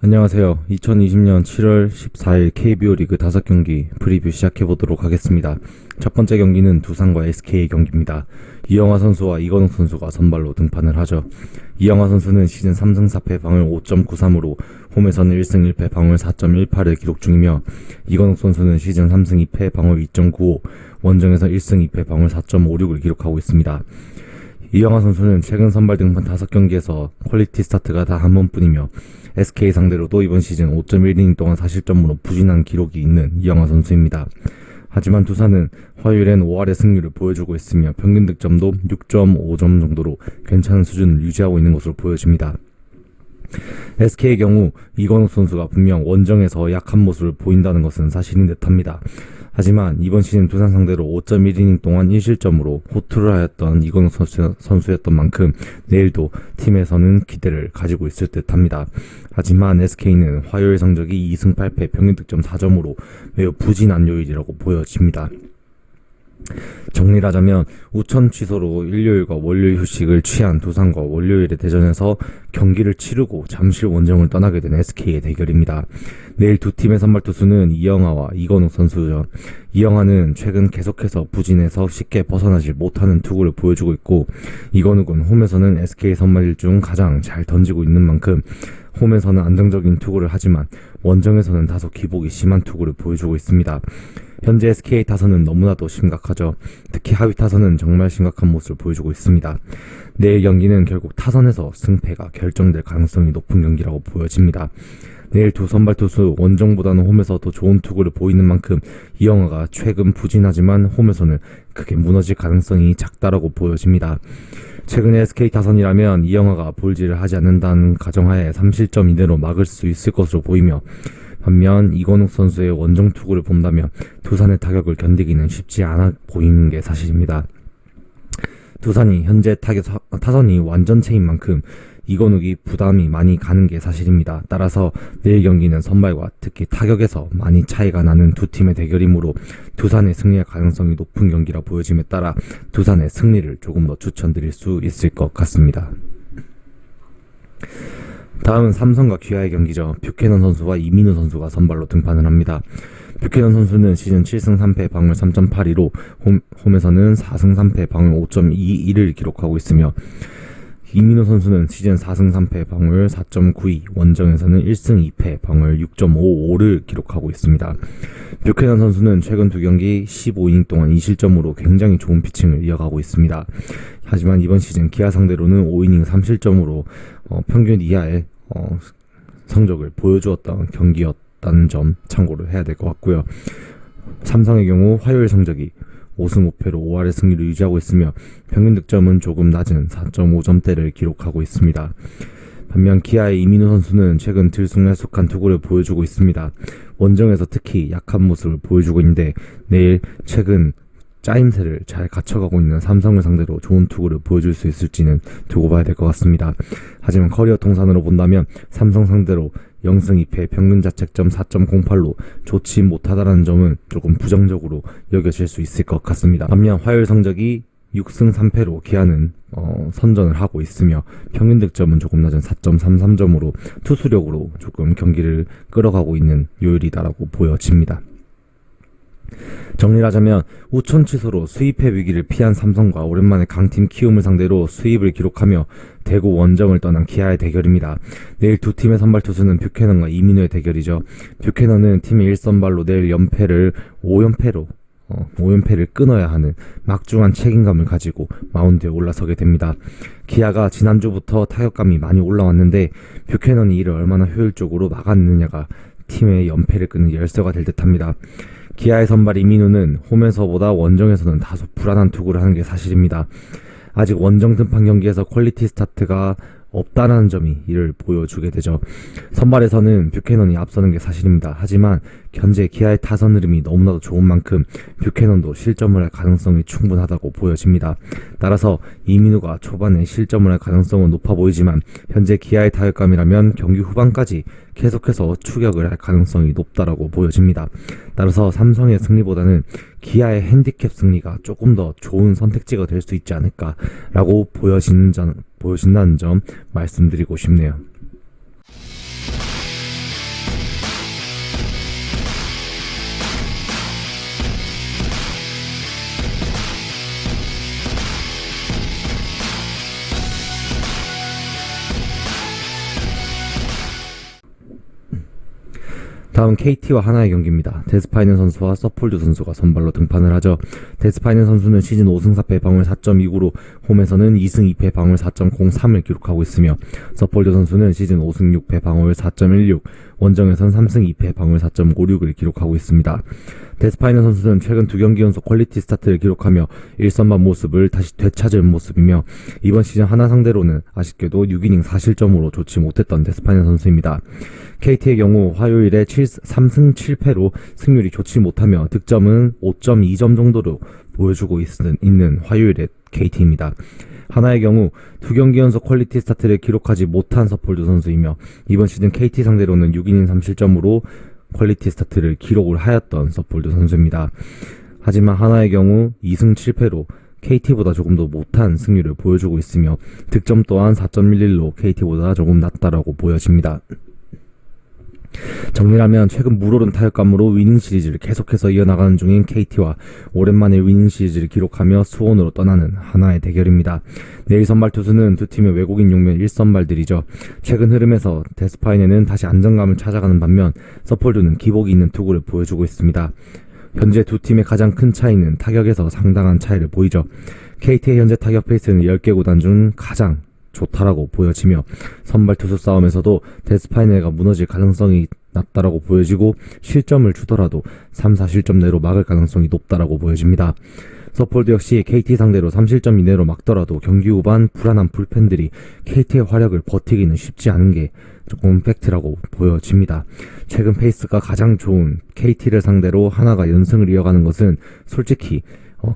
안녕하세요. 2020년 7월 14일 KBO 리그 5경기 프리뷰 시작해보도록 하겠습니다. 첫 번째 경기는 두산과 SK 경기입니다. 이영하 선수와 이건욱 선수가 선발로 등판을 하죠. 이영하 선수는 시즌 3승 4패 방을 5.93으로 홈에서는 1승 1패 방을 4.18을 기록 중이며, 이건욱 선수는 시즌 3승 2패 방을 2.95, 원정에서 1승 2패 방을 4.56을 기록하고 있습니다. 이영하 선수는 최근 선발 등판 5경기에서 퀄리티 스타트가 다 한 번뿐이며, SK 상대로도 이번 시즌 5.1이닝 동안 4실점으로 부진한 기록이 있는 이영하 선수입니다. 하지만 두산은 화요일엔 5할의 승률을 보여주고 있으며 평균 득점도 6.5점 정도로 괜찮은 수준을 유지하고 있는 것으로 보여집니다. SK의 경우 이건욱 선수가 분명 원정에서 약한 모습을 보인다는 것은 사실인 듯합니다. 하지만 이번 시즌 두산 상대로 5.1이닝 동안 1실점으로 호투를 하였던 이건욱 선수였던 만큼 내일도 팀에서는 기대를 가지고 있을 듯합니다. 하지만 SK는 화요일 성적이 2승 8패 평균 득점 4점으로 매우 부진한 요일이라고 보여집니다. 정리를 하자면 우천 취소로 일요일과 월요일 휴식을 취한 두산과 월요일의 대전에서 경기를 치르고 잠실 원정을 떠나게 된 SK의 대결입니다. 내일 두 팀의 선발 투수는 이영하와 이건욱 선수죠. 이영하는 최근 계속해서 부진해서 쉽게 벗어나지 못하는 투구를 보여주고 있고, 이건욱은 홈에서는 SK 선발 중 가장 잘 던지고 있는 만큼 홈에서는 안정적인 투구를 하지만 원정에서는 다소 기복이 심한 투구를 보여주고 있습니다. 현재 SK 타선은 너무나도 심각하죠. 특히 하위 타선은 정말 심각한 모습을 보여주고 있습니다. 내일 경기는 결국 타선에서 승패가 결정될 가능성이 높은 경기라고 보여집니다. 내일 두 선발 투수 원정보다는 홈에서 더 좋은 투구를 보이는 만큼 이영하가 최근 부진하지만 홈에서는 크게 무너질 가능성이 작다라고 보여집니다. 최근에 SK 타선이라면 이영하가 볼질을 하지 않는다는 가정하에 3실점 이내로 막을 수 있을 것으로 보이며, 반면 이건욱 선수의 원정 투구를 본다면 두산의 타격을 견디기는 쉽지 않아 보이는 게 사실입니다. 두산이 현재 타선이 완전체인 만큼 이건욱이 부담이 많이 가는 게 사실입니다. 따라서 내일 경기는 선발과 특히 타격에서 많이 차이가 나는 두 팀의 대결이므로 두산의 승리할 가능성이 높은 경기라 보여짐에 따라 두산의 승리를 조금 더 추천드릴 수 있을 것 같습니다. 다음은 삼성과 기아의 경기죠. 뷰캐넌 선수와 이민우 선수가 선발로 등판을 합니다. 뷰캐넌 선수는 시즌 7승 3패 방울 3.82로 홈에서는 4승 3패 방울 5.21을 기록하고 있으며, 이민우 선수는 시즌 4승 3패 방울 4.92, 원정에서는 1승 2패 방울 6.55를 기록하고 있습니다. 뷰캐넌 선수는 최근 두 경기 15이닝 동안 2실점으로 굉장히 좋은 피칭을 이어가고 있습니다. 하지만 이번 시즌 기아 상대로는 5이닝 3실점으로 평균 이하의 성적을 보여주었던 경기였다는 점 참고를 해야 될 것 같고요. 삼성의 경우 화요일 성적이 5승 5패로 5할의 승리를 유지하고 있으며 평균 득점은 조금 낮은 4.5점대를 기록하고 있습니다. 반면 기아의 이민우 선수는 최근 들쑥날쑥한 투구를 보여주고 있습니다. 원정에서 특히 약한 모습을 보여주고 있는데 내일 최근 짜임새를 잘 갖춰가고 있는 삼성을 상대로 좋은 투구를 보여줄 수 있을지는 두고 봐야 될 것 같습니다. 하지만 커리어 통산으로 본다면 삼성 상대로 0승 2패 평균 자책점 4.08로 좋지 못하다라는 점은 조금 부정적으로 여겨질 수 있을 것 같습니다. 반면 화요일 성적이 6승 3패로 기아는 선전을 하고 있으며 평균 득점은 조금 낮은 4.33점으로 투수력으로 조금 경기를 끌어가고 있는 요일이다라고 보여집니다. 정리를 하자면 우천 취소로 수입의 위기를 피한 삼성과 오랜만에 강팀 키움을 상대로 수입을 기록하며 대구 원정을 떠난 기아의 대결입니다. 내일 두 팀의 선발 투수는 뷰캐넌과 이민우의 대결이죠. 뷰캐넌은 팀의 1선발로 내일 5연패를 끊어야 하는 막중한 책임감을 가지고 마운드에 올라서게 됩니다. 기아가 지난주부터 타격감이 많이 올라왔는데 뷰캐넌이 이를 얼마나 효율적으로 막았느냐가 팀의 연패를 끊는 열쇠가 될 듯합니다. 기아의 선발 이민우는 홈에서보다 원정에서는 다소 불안한 투구를 하는 게 사실입니다. 아직 원정 등판 경기에서 퀄리티 스타트가 없다라는 점이 이를 보여주게 되죠. 선발에서는 뷰캐넌이 앞서는 게 사실입니다. 하지만 현재 기아의 타선 흐름이 너무나도 좋은 만큼 뷰캐넌도 실점을 할 가능성이 충분하다고 보여집니다. 따라서 이민우가 초반에 실점을 할 가능성은 높아 보이지만 현재 기아의 타격감이라면 경기 후반까지 계속해서 추격을 할 가능성이 높다라고 보여집니다. 따라서 삼성의 승리보다는 기아의 핸디캡 승리가 조금 더 좋은 선택지가 될 수 있지 않을까라고 보여진다는 점 말씀드리고 싶네요. 다음 KT와 하나의 경기입니다. 데스파이넨 선수와 서폴드 선수가 선발로 등판을 하죠. 데스파이넨 선수는 시즌 5승 4패 방울 4.29로 홈에서는 2승 2패 방울 4.03을 기록하고 있으며, 서폴드 선수는 시즌 5승 6패 방울 4.16, 원정에선 3승 2패 방울 4.56을 기록하고 있습니다. 데스파이넨 선수는 최근 2경기 연속 퀄리티 스타트를 기록하며 1선발 모습을 다시 되찾은 모습이며, 이번 시즌 하나 상대로는 아쉽게도 6이닝 4실점으로 좋지 못했던 데스파이넨 선수입니다. KT의 경우 화요일에 3승 7패로 승률이 좋지 못하며 득점은 5.2점 정도로 보여주고 있는 화요일의 KT입니다. 하나의 경우 2경기 연속 퀄리티 스타트를 기록하지 못한 서폴드 선수이며, 이번 시즌 KT 상대로는 6이닝 3실점으로 퀄리티 스타트를 기록을 하였던 서폴드 선수입니다. 하지만 하나의 경우 2승 7패로 KT보다 조금 더 못한 승률을 보여주고 있으며, 득점 또한 4.11로 KT보다 조금 낮다라고 보여집니다. 정리하면 최근 물오른 타격감으로 위닝 시리즈를 계속해서 이어나가는 중인 KT와 오랜만에 위닝 시리즈를 기록하며 수원으로 떠나는 하나의 대결입니다. 내일 선발 투수는 두 팀의 외국인 용면 1선발들이죠. 최근 흐름에서 데스파이넨은 다시 안정감을 찾아가는 반면, 서폴드는 기복이 있는 투구를 보여주고 있습니다. 현재 두 팀의 가장 큰 차이는 타격에서 상당한 차이를 보이죠. KT의 현재 타격 페이스는 10개 구단 중 가장 좋다라고 보여지며, 선발 투수 싸움에서도 데스파이네가 무너질 가능성이 낮다라고 보여지고, 실점을 주더라도 3, 4실점 내로 막을 가능성이 높다라고 보여집니다. 서폴드 역시 KT 상대로 3실점 이내로 막더라도 경기 후반 불안한 불펜들이 KT의 화력을 버티기는 쉽지 않은 게 조금 팩트라고 보여집니다. 최근 페이스가 가장 좋은 KT를 상대로 하나가 연승을 이어가는 것은 솔직히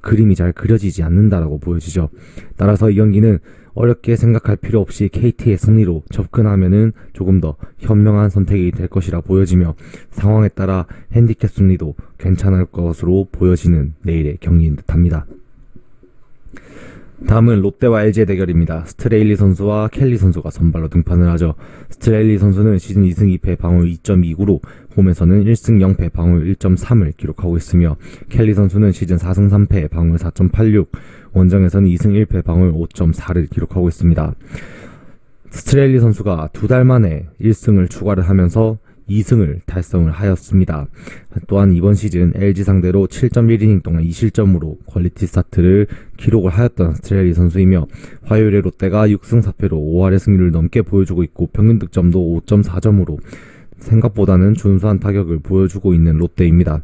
그림이 잘 그려지지 않는다라고 보여지죠. 따라서 이 경기는 어렵게 생각할 필요 없이 KT의 승리로 접근하면은 조금 더 현명한 선택이 될 것이라 보여지며, 상황에 따라 핸디캡 승리도 괜찮을 것으로 보여지는 내일의 경기인 듯합니다. 다음은 롯데와 LG의 대결입니다. 스트레일리 선수와 켈리 선수가 선발로 등판을 하죠. 스트레일리 선수는 시즌 2승 2패 방울 2.29로 홈에서는 1승 0패 방울 1.3을 기록하고 있으며, 켈리 선수는 시즌 4승 3패 방울 4.86, 원정에서는 2승 1패 방울 5.4를 기록하고 있습니다. 스트레일리 선수가 2달 만에 1승을 추가를 하면서 2승을 달성을 하였습니다. 또한 이번 시즌 LG 상대로 7.1이닝 동안 2실점으로 퀄리티 스타트를 기록을 하였던 스트레일리 선수이며, 화요일에 롯데가 6승 4패로 5할의 승률을 넘게 보여주고 있고, 평균 득점도 5.4점으로 생각보다는 준수한 타격을 보여주고 있는 롯데입니다.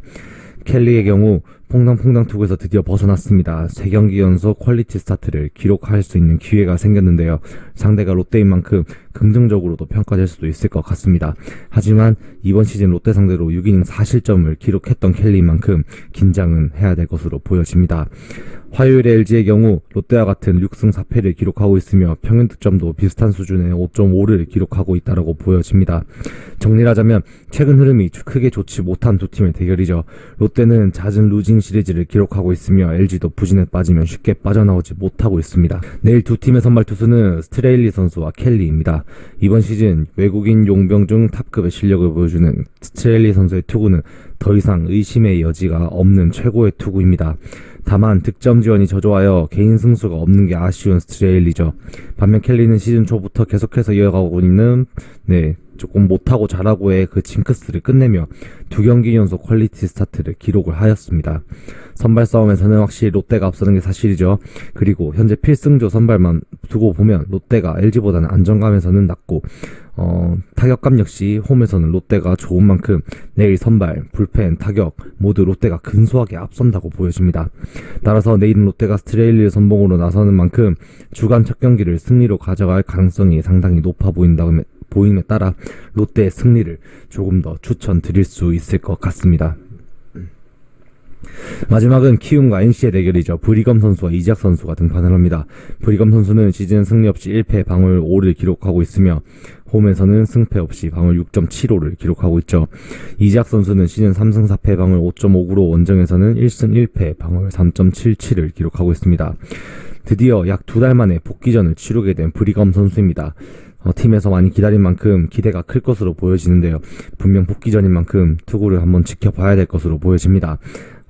켈리의 경우 퐁당퐁당 투구에서 드디어 벗어났습니다. 3경기 연속 퀄리티 스타트를 기록할 수 있는 기회가 생겼는데요. 상대가 롯데인 만큼 긍정적으로도 평가될 수도 있을 것 같습니다. 하지만 이번 시즌 롯데 상대로 6이닝 4실점을 기록했던 켈리인 만큼 긴장은 해야 될 것으로 보여집니다. 화요일에 LG의 경우 롯데와 같은 6승 4패를 기록하고 있으며, 평균 득점도 비슷한 수준의 5.5를 기록하고 있다고 보여집니다. 정리를 하자면 최근 흐름이 크게 좋지 못한 두 팀의 대결이죠. 롯데는 잦은 루징 시리즈를 기록하고 있으며, LG도 부진에 빠지면 쉽게 빠져나오지 못하고 있습니다. 내일 두 팀의 선발 투수는 스트레일리 선수와 켈리입니다. 이번 시즌 외국인 용병 중 탑급의 실력을 보여주는 스트레일리 선수의 투구는 더 이상 의심의 여지가 없는 최고의 투구입니다. 다만 득점 지원이 저조하여 개인 승수가 없는 게 아쉬운 스트레일리죠. 반면 켈리는 시즌 초부터 계속해서 이어가고 있는 조금 못하고 잘하고의 그 징크스를 끝내며 2경기 연속 퀄리티 스타트를 기록을 하였습니다. 선발 싸움에서는 확실히 롯데가 앞서는 게 사실이죠. 그리고 현재 필승조 선발만 두고 보면 롯데가 LG보다는 안정감에서는 낮고, 타격감 역시 홈에서는 롯데가 좋은 만큼 내일 선발, 불펜, 타격 모두 롯데가 근소하게 앞선다고 보여집니다. 따라서 내일은 롯데가 스트레일리 선봉으로 나서는 만큼 주간 첫 경기를 승리로 가져갈 가능성이 상당히 높아 보임에 따라 롯데의 승리를 조금 더 추천드릴 수 있을 것 같습니다. 마지막은 키움과 NC의 대결이죠. 브리검 선수와 이지학 선수가 등판을 합니다. 브리검 선수는 시즌 승리 없이 1패 방울 5를 기록하고 있으며, 홈에서는 승패 없이 방울 6.75를 기록하고 있죠. 이지학 선수는 시즌 3승 4패 방울 5.59로 원정에서는 1승 1패 방울 3.77을 기록하고 있습니다. 드디어 약 2달 만에 복귀전을 치르게 된 브리검 선수입니다. 팀에서 많이 기다린 만큼 기대가 클 것으로 보여지는데요. 분명 복귀전인 만큼 투구를 한번 지켜봐야 될 것으로 보여집니다.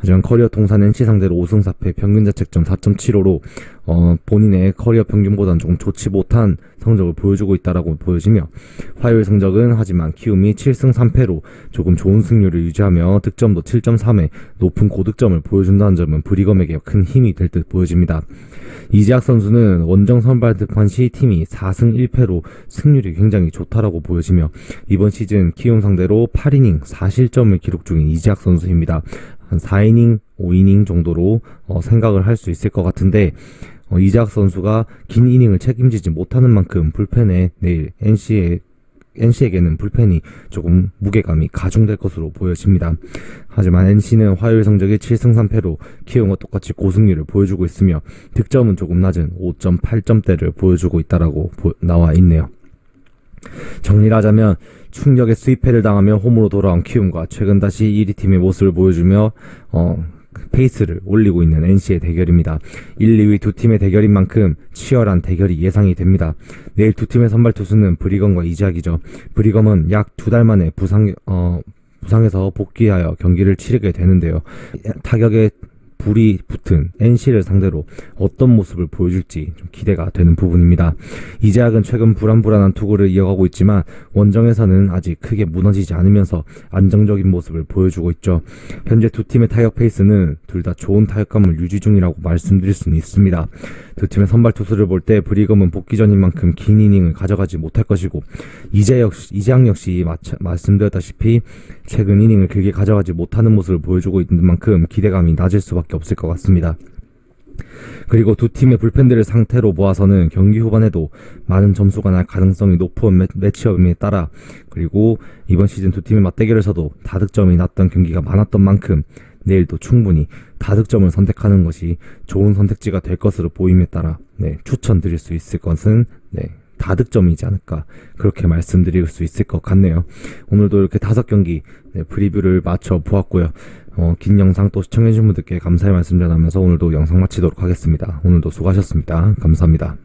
하지만 커리어 통산 NC 상대로 5승 4패 평균 자책점 4.75로 본인의 커리어 평균보다는 조금 좋지 못한 성적을 보여주고 있다라고 보여지며, 화요일 성적은 하지만 키움이 7승 3패로 조금 좋은 승률을 유지하며 득점도 7.3에 높은 고득점을 보여준다는 점은 브리검에게 큰 힘이 될 듯 보여집니다. 이재학 선수는 원정 선발 득판 시 팀이 4승 1패로 승률이 굉장히 좋다라고 보여지며, 이번 시즌 키움 상대로 8이닝 4실점을 기록 중인 이재학 선수입니다. 한 4이닝, 5이닝 정도로 생각을 할 수 있을 것 같은데, 이재학 선수가 긴 이닝을 책임지지 못하는 만큼 불펜에 내일 NC에게는 불펜이 조금 무게감이 가중될 것으로 보여집니다. 하지만 NC는 화요일 성적이 7승 3패로 키움과 똑같이 고승률을 보여주고 있으며 득점은 조금 낮은 5.8점대를 보여주고 있다라고 나와 있네요. 정리를 하자면 충격의 수입패를 당하며 홈으로 돌아온 키움과 최근 다시 1위 팀의 모습을 보여주며 페이스를 올리고 있는 NC의 대결입니다. 1, 2위 두 팀의 대결인 만큼 치열한 대결이 예상이 됩니다. 내일 두 팀의 선발 투수는 브리검과 이재학이죠. 브리검은 약 2달 만에 부상에서 복귀하여 경기를 치르게 되는데요. 타격에 불이 붙은 NC를 상대로 어떤 모습을 보여줄지 좀 기대가 되는 부분입니다. 이재학은 최근 불안불안한 투구를 이어가고 있지만 원정에서는 아직 크게 무너지지 않으면서 안정적인 모습을 보여주고 있죠. 현재 두 팀의 타격 페이스는 둘 다 좋은 타격감을 유지 중이라고 말씀드릴 수는 있습니다. 두 팀의 선발 투수를 볼 때 브리검은 복귀 전인 만큼 긴 이닝을 가져가지 못할 것이고, 이재학 역시 말씀드렸다시피 최근 이닝을 길게 가져가지 못하는 모습을 보여주고 있는 만큼 기대감이 낮을 수밖에 없을 것 같습니다. 그리고 두 팀의 불펜들을 상태로 보아서는 경기 후반에도 많은 점수가 날 가능성이 높은 매치업임에 따라, 그리고 이번 시즌 두 팀의 맞대결에서도 다득점이 났던 경기가 많았던 만큼 내일도 충분히 다득점을 선택하는 것이 좋은 선택지가 될 것으로 보임에 따라 추천드릴 수 있을 것은 다득점이지 않을까, 그렇게 말씀드릴 수 있을 것 같네요. 오늘도 이렇게 5경기 프리뷰를 마쳐 보았고요. 긴 영상 또 시청해주신 분들께 감사의 말씀 전하면서 오늘도 영상 마치도록 하겠습니다. 오늘도 수고하셨습니다. 감사합니다.